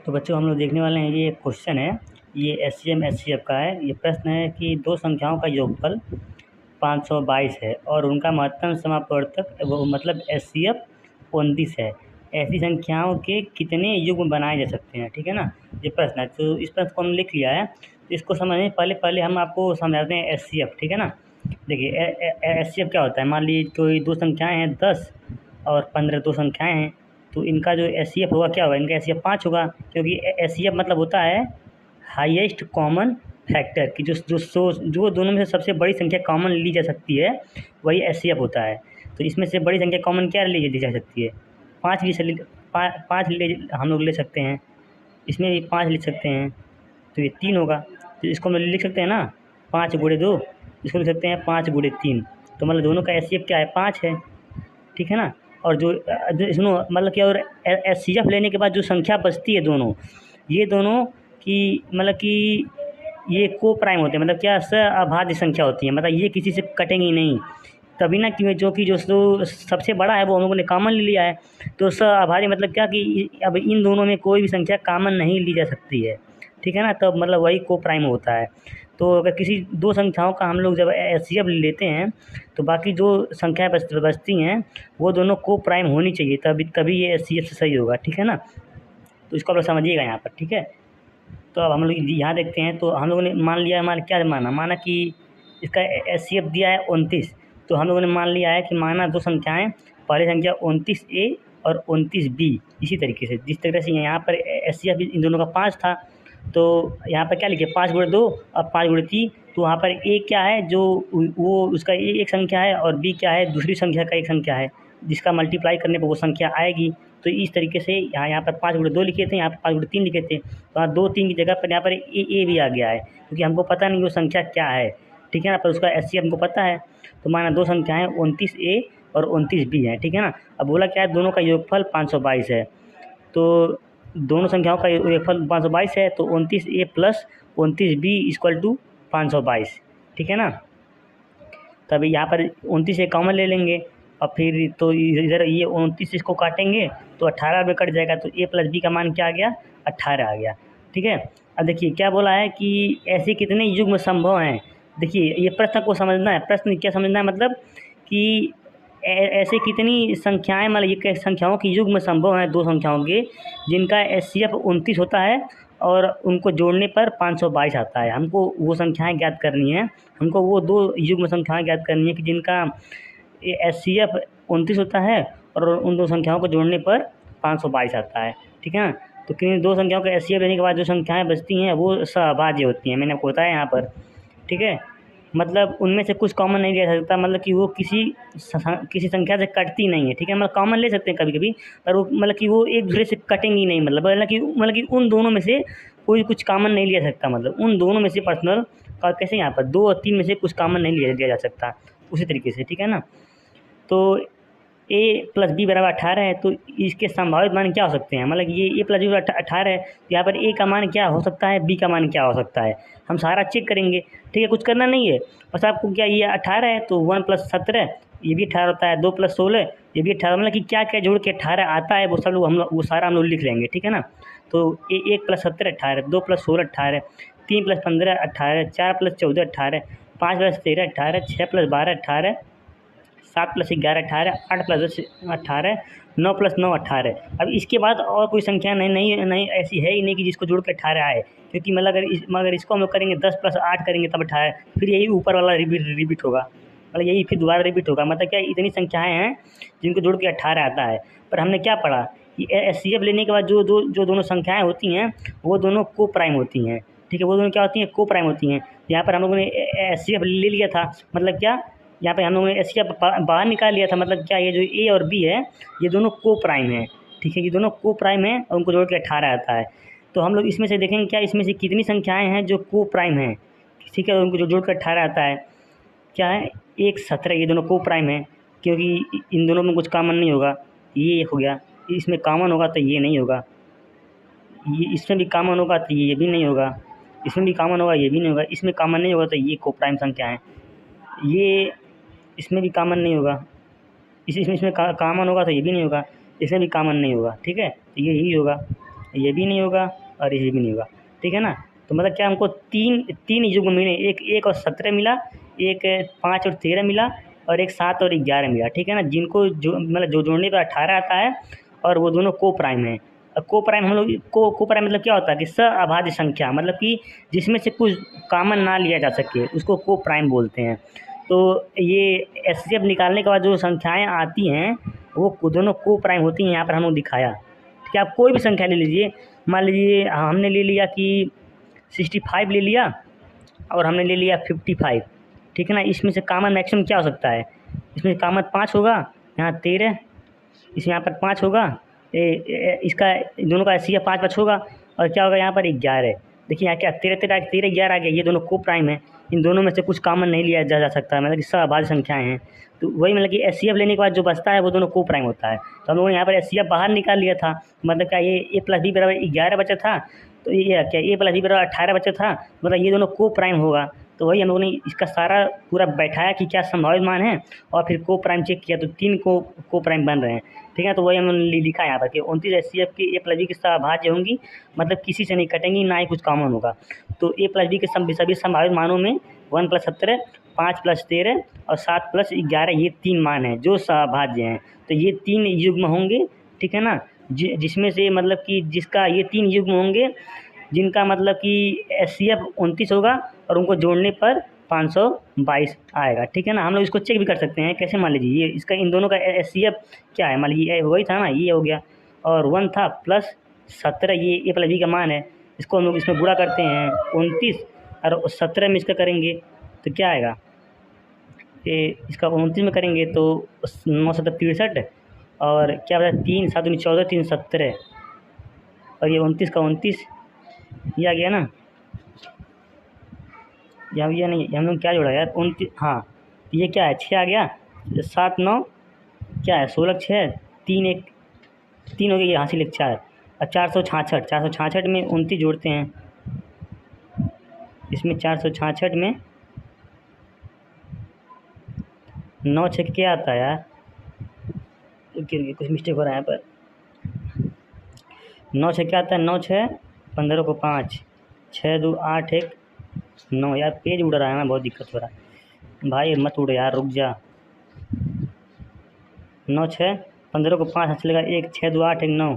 तो बच्चों हम लोग देखने वाले हैं, ये क्वेश्चन है, ये एससीएम एचसीएफ का है। ये प्रश्न है कि दो संख्याओं का योगफल 522 है और उनका महत्तम समापवर्तक वो मतलब एचसीएफ 29 है। ऐसी संख्याओं के कितने युग्म बनाए जा सकते हैं? ठीक है ना, ये प्रश्न है। तो इस प्रश्न को हमने लिख लिया है। तो इसको समझने पहले पहले हम आपको समझाते हैं एचसीएफ। ठीक है ना, देखिए एचसीएफ क्या होता है। मान लीजिए कोई दो संख्याएं हैं 10 और 15, दो संख्याएं हैं, तो इनका जो एचसीएफ होगा क्या होगा? इनका एचसीएफ 5 होगा, क्योंकि एचसीएफ मतलब होता है हाईएस्ट कॉमन फैक्टर की जो दोनों में से सबसे बड़ी संख्या कॉमन ली जा सकती है, वही एचसीएफ होता है। तो इसमें से बड़ी संख्या कॉमन क्या ली जा सकती है? 5 पाँच हम लोग ले सकते हैं। इसमें भी 5 लिख सकते हैं, तो ये 3 होगा। तो इसको हम लिख सकते हैं ना, 5 गुणे 2, इसको लिख सकते हैं 5 गुणे 3। तो मतलब दोनों का एचसीएफ क्या है? 5 है। ठीक है ना। और जो सुनो, मतलब कि और एचसीएफ लेने के बाद जो संख्या बचती है दोनों, ये दोनों की मतलब कि ये को प्राइम होते हैं। मतलब क्या, अभाज्य संख्या होती है। मतलब ये किसी से कटेंगी नहीं तभी ना, कि जो सबसे बड़ा है वो हम लोगों ने कॉमन ले लिया है। तो अभाज्य मतलब क्या कि अब इन दोनों में कोई भी संख्या कॉमन नहीं ली जा सकती है। ठीक है ना, तब मतलब वही को प्राइम होता है। तो अगर किसी दो संख्याओं का हम लोग जब एचसीएफ लेते हैं, तो बाकी जो संख्याएं बचती हैं वो दोनों को प्राइम होनी चाहिए, तभी ये एचसीएफ से सही होगा। ठीक है ना, तो इसको आप लोग समझिएगा यहाँ पर। ठीक है, तो अब हम लोग यहाँ देखते हैं। तो हम लोगों ने मान लिया, क्या माना कि इसका एचसीएफ दिया है 29। तो हम लोगों ने मान लिया है कि माना दो संख्याएं, पहली संख्या 29A और 29B। इसी तरीके से जिस तरह से यहाँ पर एचसीएफ इन दोनों का 5 था, तो यहाँ पर क्या लिखे? 5 गुणे 2 और 5 गुणे 3। तो वहाँ पर ए क्या है, जो वो उसका एक संख्या है, और बी क्या है, दूसरी संख्या का एक संख्या है, जिसका मल्टीप्लाई करने पर वो संख्या आएगी। तो इस तरीके से यहाँ पर 5 गुणे 2 लिखे थे, यहाँ पर 5 गुणे 3 लिखे थे। तो यहाँ 2 3 की जगह पर यहाँ पर ए भी आ गया है, क्योंकि हमको पता नहीं वो संख्या क्या है। ठीक है ना, पर उसका एचसीएफ हमको पता है। तो माना दो संख्याएं 29A और 29B है। ठीक है ना, अब बोला क्या है? दोनों का योगफल 522 है। तो दोनों संख्याओं का योगफल 522 है, तो 29A plus 29B equal to 522। ठीक है ना, तभी यहाँ पर 29A कॉमन ले लेंगे, और फिर तो इधर ये 29 इसको काटेंगे तो 18 में कट जाएगा। तो A प्लस बी का मान क्या आ गया? 18 आ गया। ठीक है, अब देखिए क्या बोला है कि ऐसे कितने युग्म संभव हैं। देखिए ये प्रश्न को समझना है। प्रश्न क्या समझना है? मतलब कि ऐसे कितनी संख्याएं, मतलब ये संख्याओं की युग्म संभव हैं, दो संख्याओं के जिनका एचसीएफ 29 होता है और उनको जोड़ने पर 522 आता है। हमको वो संख्याएं ज्ञात करनी है। हमको वो दो युग्म संख्याएं ज्ञात करनी है कि जिनका एचसीएफ 29 होता है और उन दो संख्याओं को जोड़ने पर 522 आता है। ठीक है ना, तो किन दो संख्याओं का एचसीएफ लेने के बाद जो संख्याएं बचती हैं वो सहभाज्य होती हैं। मैंने आपको बताया यहाँ पर। ठीक है, मतलब उनमें से कुछ कॉमन नहीं ले सकता, मतलब कि वो किसी संख्या से कटती नहीं है। ठीक है, मतलब कॉमन ले सकते हैं कभी कभी, पर वो मतलब कि वो एक दूसरे से कटेंगी नहीं। मतलब कि उन दोनों में से कोई कुछ कॉमन नहीं लिया सकता। मतलब उन दोनों में से पर्सनल और कैसे यहाँ पर 2 और 3 में से कुछ कॉमन नहीं लिया जा सकता, उसी तरीके से। ठीक है ना, तो A प्लस बी बराबर 18 है, तो इसके संभावित मान क्या हो सकते हैं? मतलब ये A प्लस बी 18 है, तो यहाँ पर A का मान क्या हो सकता है, B का मान क्या हो सकता है, हम सारा चेक करेंगे। ठीक है, कुछ करना नहीं है, बस आपको क्या, ये 18 है तो 1 प्लस 17 ये भी 18 होता है, 2 प्लस 16 ये भी 18। मतलब कि क्या क्या जोड़ के 18 आता है वो सब लोग वो सारा हम लोग लिख लेंगे। ठीक है ना, तो 1 plus 17 18, 2 plus 16 18, 3 plus 15 18, 4 plus 14 18, 5 plus 13 18, 6 plus 12 18, 7 plus 11 18, 8 plus 10 18, 9 plus 9 18। अब इसके बाद और कोई संख्या नहीं ऐसी है ही नहीं कि जिसको जोड़ के 18 आए, क्योंकि मतलब अगर इसको हम लोग करेंगे 10 प्लस 8 करेंगे तब 18, फिर यही ऊपर वाला रिपीट होगा। मतलब यही फिर दोबारा रिपीट होगा। मतलब क्या, इतनी संख्याएँ हैं जिनको जोड़ के 18 आता है। पर हमने क्या पढ़ा कि एचसीएफ लेने के बाद जो दोनों संख्याएँ होती हैं वो दोनों को प्राइम होती हैं। ठीक है, वो दोनों क्या होती हैं? को प्राइम होती हैं। यहाँ पर हम लोगों ने एचसीएफ ले लिया था, मतलब क्या, यहाँ पे हम लोगों ने एचसीएफ बाहर निकाल लिया था। मतलब क्या, ये जो ए और बी है ये दोनों को प्राइम है। ठीक है, ये दोनों को प्राइम है और उनको जोड़ के 18 आता है। तो हम लोग इसमें से देखेंगे क्या, इसमें से कितनी संख्याएं हैं जो को प्राइम हैं। ठीक है, उनको जो जोड़ कर 18 आता है क्या है? 1 17, ये दोनों को प्राइम है, क्योंकि इन दोनों में कुछ कॉमन नहीं होगा। ये हो गया, इसमें कॉमन होगा तो ये नहीं होगा, ये इसमें भी कॉमन होगा तो ये भी नहीं होगा, इसमें भी कॉमन होगा ये भी नहीं होगा, इसमें कॉमन नहीं होगा तो ये को प्राइम संख्या है। ये इसमें भी कॉमन नहीं होगा, इसमें कॉमन होगा तो ये भी नहीं होगा, इसमें भी कॉमन नहीं होगा। ठीक है, तो ये ही होगा। ये भी नहीं होगा और ये भी नहीं होगा, ठीक है ना। तो मतलब क्या हमको तीन तीन युग्म मिले, एक 1 और 17 मिला, एक 5 और 13 मिला, और एक 7 और 11 मिला, ठीक है ना। जिनको जो मतलब जो जोड़ने पर 18 आता है और वो दोनों को प्राइम है। को प्राइम हम लोग को प्राइम मतलब क्या होता है कि अभाज्य संख्या, मतलब कि जिसमें से कुछ कॉमन ना लिया जा सके उसको को प्राइम बोलते हैं। तो ये एचसीएफ निकालने के बाद जो संख्याएं आती हैं वो दोनों को प्राइम होती हैं। यहाँ पर हम लोग दिखाया, ठीक है। आप कोई भी संख्या ले लीजिए, मान लीजिए हमने ले लिया कि 65 ले लिया और हमने ले लिया 55, ठीक है ना। इसमें से कॉमन मैक्सिमम क्या हो सकता है, इसमें कॉमन 5 होगा, यहाँ 13, इसमें यहाँ पर 5 होगा, इसका दोनों का एचसीएफ 5 5 होगा, और क्या होगा यहाँ पर 11। देखिए यहाँ क्या 13 13 13 11 आ गया, ये दोनों को प्राइम है। इन दोनों में से कुछ कॉमन नहीं लिया जा सकता है, मतलब कि सहअभाज्य संख्याएं हैं। तो वही मतलब कि एचसीएफ लेने के बाद जो बचता है वो दोनों को प्राइम होता है। तो हम लोगों ने यहाँ पर एचसीएफ बाहर निकाल लिया था, मतलब क्या ये ए प्लस बी बराबर 11 बचा था, तो ये क्या ए प्लस बी बराबर 18 बचा था, मतलब ये दोनों को प्राइम होगा। तो वही हम लोगों ने इसका सारा पूरा बैठाया कि क्या संभावित मान है, और फिर को प्राइम चेक किया तो 3 को प्राइम बन रहे हैं, ठीक है। तो वही हमने लिखा यहाँ पर कि 29 एचसीएफ की ए प्लस बी की सहअभाज्य होंगी, मतलब किसी से नहीं कटेंगी, ना ही कुछ कॉमन होगा। तो ए प्लस बी के सभी संभावित मानों में 1 + 17, 5 + 13 और 7 + 11, ये 3 मान हैं जो सहअभाज्य हैं। तो ये 3 युग्म होंगे, ठीक है ना, जिसमें से मतलब कि जिसका ये 3 युग्म होंगे जिनका मतलब कि एचसीएफ 29 होगा और उनको जोड़ने पर 522 आएगा, ठीक है ना। हम लोग इसको चेक भी कर सकते हैं, कैसे, मान लीजिए ये इसका इन दोनों का एचसीएफ क्या है, मान लीजिए वही था ना, ये हो गया, और 1 था प्लस 17, ये ए प्लस बी का मान है, इसको हम लोग इसमें गुणा करते हैं 29 और 17 में इसका करेंगे तो क्या आएगा, ये इसका 29 में करेंगे तो 9 7 63, और क्या बता 3 7 14 3 17, और ये 29 का 29, ये आ गया ना। यहाँ ये नहीं, हम लोग क्या जोड़ा यार, 29, हाँ ये क्या है, 6 आ गया, 7 9 क्या है, 16 6 3 1 3 हो गया, ये हासिल 1 4, और 466 में 29 जोड़ते हैं, इसमें 466 में 9 6 क्या आता है यार, कुछ मिस्टेक हो रहा है यहाँ पर। 9 6 क्या आता है, 9 6 15 को 5, 6 2 8 1 9, यार पेज उड़ रहा है ना, बहुत दिक्कत हो रहा है भाई, मत उड़ यार, रुक जा। 9 6 15 को 5 चलेगा 1, 6 2 8 1 9,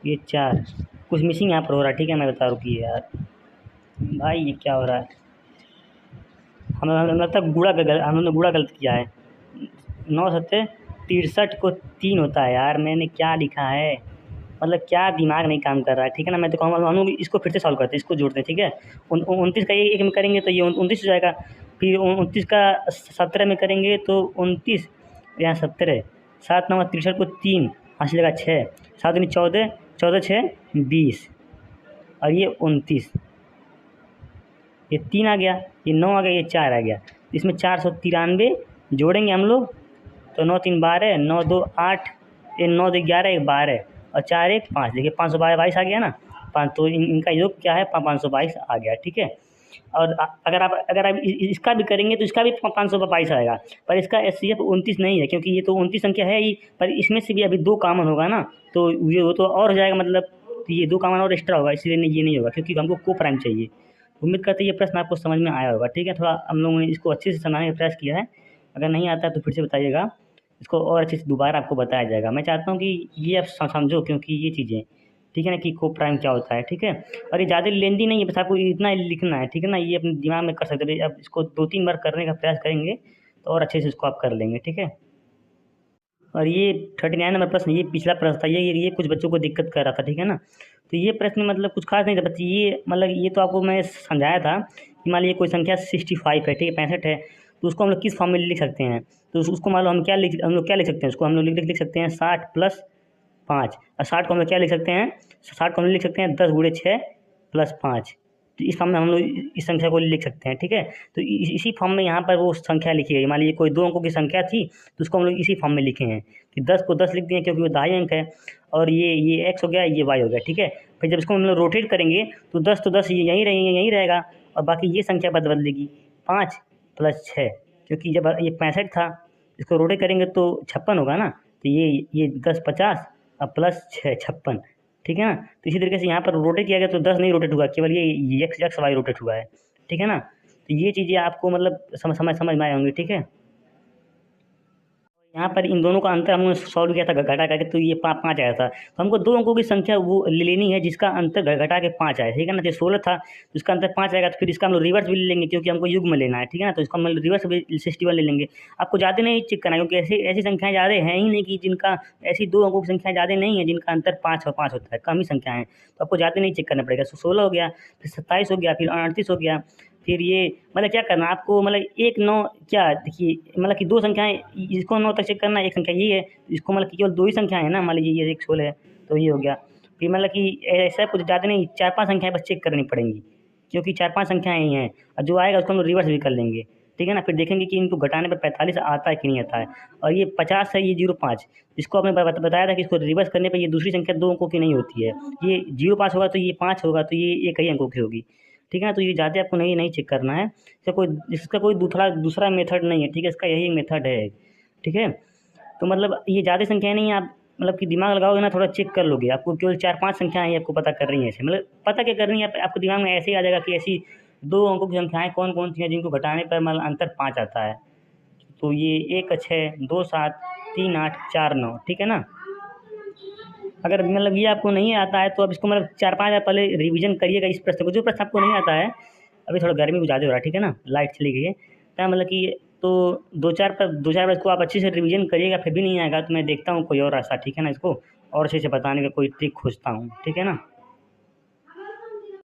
ये 4, कुछ मिसिंग यहाँ पर हो रहा है, ठीक है, मैं बता, रुकिए यार भाई, ये क्या हो रहा है, हमें लगता है हमने गुणा गलत किया है। 9 7 63 को 3 होता है यार, मैंने क्या लिखा है, मतलब क्या दिमाग नहीं काम कर रहा है, ठीक है ना। मैं तो कहूँगा हम लोग इसको फिर से सॉल्व करते हैं, इसको जोड़ते हैं, ठीक है। 29 का एक में करेंगे तो ये 29 हो जाएगा, फिर 29 का 17 में करेंगे तो 29 यहाँ 17, 7 9 63 को 3 हासिल लगा 6, 7 9 14 14 6 20, और ये 29, ये 3 आ गया, ये 9 आ गया, ये 4 आ गया, इसमें 493 जोड़ेंगे हम लोग तो 9 3 12, 9 2 8, ये 9 2 11 1 12, और 4 1 5, देखिए 522 आ गया ना, 5, तो इनका योग क्या है 522 आ गया, ठीक है। और अगर आप इसका भी करेंगे तो इसका भी 522 आएगा, पर इसका एचसीएफ 29 नहीं है, क्योंकि ये तो 29 संख्या है ही, पर इसमें से भी अभी 2 कॉमन होगा ना, तो ये वो तो और हो जाएगा, मतलब ये 2 कॉमन और एक्स्ट्रा होगा, इसलिए ये नहीं होगा, क्योंकि हमको को प्राइम चाहिए। उम्मीद करते हैं ये प्रश्न आपको समझ में आया होगा, ठीक है। थोड़ा हम लोगों ने इसको अच्छे से समझाने का प्रयास किया है, अगर नहीं आता तो फिर से बताइएगा, इसको और अच्छे से दोबारा आपको बताया जाएगा। मैं चाहता हूँ कि ये आप समझो, क्योंकि ये चीज़ें, ठीक है ना, कि को प्राइम क्या होता है, ठीक है। और ये ज़्यादा लेंदी नहीं है, बस आपको इतना लिखना है, ठीक है ना, ये अपने दिमाग में कर सकते हैं, अब इसको 2-3 बार करने का प्रयास करेंगे तो और अच्छे से इसको आप कर लेंगे, ठीक है। और ये 39 नंबर प्रश्न, ये पिछला प्रश्न था, ये कुछ बच्चों को दिक्कत कर रहा था, ठीक है ना। तो ये प्रश्न मतलब कुछ खास नहीं था बच्चे, ये मतलब ये तो आपको मैं समझाया था कि मान लीजिए कोई संख्या 65 है, ठीक है, 65 है, तो उसको हम लोग किस फॉर्म में लिख सकते हैं, तो उसको मान लो हम लोग क्या लिख सकते हैं, उसको हम लोग लिख सकते हैं 60 + 5, और 60 को हम लोग क्या लिख सकते हैं, 60 को हम लोग लिख सकते हैं 10 × 6 + 5, तो इस फॉर्म में हम लोग इस संख्या को लिख सकते हैं, ठीक है। तो इसी फॉर्म में यहाँ पर वो संख्या लिखी गई, मान लीजिए कोई 2 अंकों की संख्या थी तो उसको हम लोग इसी फॉर्म में लिखे हैं कि 10 को 10 लिख दिए क्योंकि वो दहाई अंक है, और ये x हो गया, ये y हो गया, ठीक है। फिर जब इसको हम लोग रोटेट करेंगे तो 10 तो 10 यहीं रहेगा, और बाकी ये संख्या बदलेगी 5 + 6, क्योंकि जब ये 65 था, इसको रोटेट करेंगे तो 56 होगा ना, तो ये 10 50 और +6 56, ठीक है ना। तो इसी तरीके से यहाँ पर रोटेट किया गया तो 10 नहीं रोटेट हुआ, केवल ये एक्स एक्स वाई रोटेट हुआ है, ठीक है ना। तो ये चीज़ें आपको मतलब समझ में आए होंगी, ठीक है। यहाँ पर इन दोनों का अंतर हमने सॉल्व किया था घटा करके, तो ये 5 आया था। तो हमको दो अंकों की संख्या वो लेनी है जिसका अंतर घटा के 5 आए, ठीक है ना। तो 16 था तो इसका अंतर 5 आएगा, तो फिर इसका हम लोग रिवर्स भी ले लेंगे क्योंकि हमको युग्म में लेना है, ठीक है ना। तो इसका हम लोग रिवर्स भी 61 ले लेंगे। आपको ज़्यादा नहीं चेक करना क्योंकि ऐसी ऐसी संख्याएँ ज़्यादा हैं ही नहीं कि जिनका, ऐसी दो अंकों की संख्या ज़्यादा नहीं है जिनका अंतर 5 और 5 होता है, कम ही संख्या है। तो आपको ज़्यादा नहीं चेक करना पड़ेगा। 16 हो गया, फिर 27 हो गया, फिर 38 हो गया, फिर ये मतलब क्या करना आपको, मतलब 1 9 क्या देखिए, मतलब कि 2 संख्याएँ इसको 9 तक चेक करना, एक संख्या ये है, इसको मतलब कि केवल 2 ही संख्याएँ हैं ना, मान लीजिए ये एक 16 है, तो ये हो गया। फिर मतलब कि ऐसा कुछ ज़्यादा नहीं, 4-5 संख्याएँ बस चेक करनी पड़ेंगी, क्योंकि 4-5 संख्याएँ ही हैं और जो आएगा उसको हम लोग रिवर्स भी कर लेंगे, ठीक है ना। फिर देखेंगे कि इनको घटाने पे 45 आता है कि नहीं आता है। और ये 50 है, ये 05, इसको आपने बताया था कि इसको रिवर्स करने पे ये दूसरी संख्या 2 अंकों की नहीं होती है। ये 05 होगा तो ये 5 होगा, तो ये 1 ही अंकों की होगी, ठीक है ना। तो ये ज़्यादा आपको नहीं चेक करना है, इसका कोई दूसरा मेथड नहीं है, ठीक है। इसका यही मेथड है, ठीक है। तो मतलब ये ज़्यादा संख्याएँ नहीं है, आप मतलब कि दिमाग लगाओगे ना, थोड़ा चेक कर लोगे, आपको केवल 4-5 संख्याएँ ही आपको पता कर रही हैं ऐसे, मतलब पता क्या कर रही हैं, आपको दिमाग में ऐसे ही आ जाएगा कि ऐसी 2 अंकों की संख्याएँ कौन-कौन सी हैं जिनको घटाने पर मतलब अंतर 5 आता है। तो ये 1 6 2 7 3 8 4 9, ठीक है ना। अगर मतलब ये आपको नहीं आता है तो आप इसको मतलब 4-5 बार पहले रिवीजन करिएगा इस प्रश्न को, जो प्रश्न आपको नहीं आता है। अभी थोड़ा गर्मी कुछ ज़्यादा हो रहा है, ठीक है ना, लाइट चली गई है, क्या मतलब कि तो 2-4 बार इसको आप अच्छे से रिवीजन करिएगा, फिर भी नहीं आएगा तो मैं देखता हूँ कोई और रास्ता, ठीक है ना, इसको और अच्छे से बताने का कोई ट्रिक खोजता हूँ, ठीक है ना।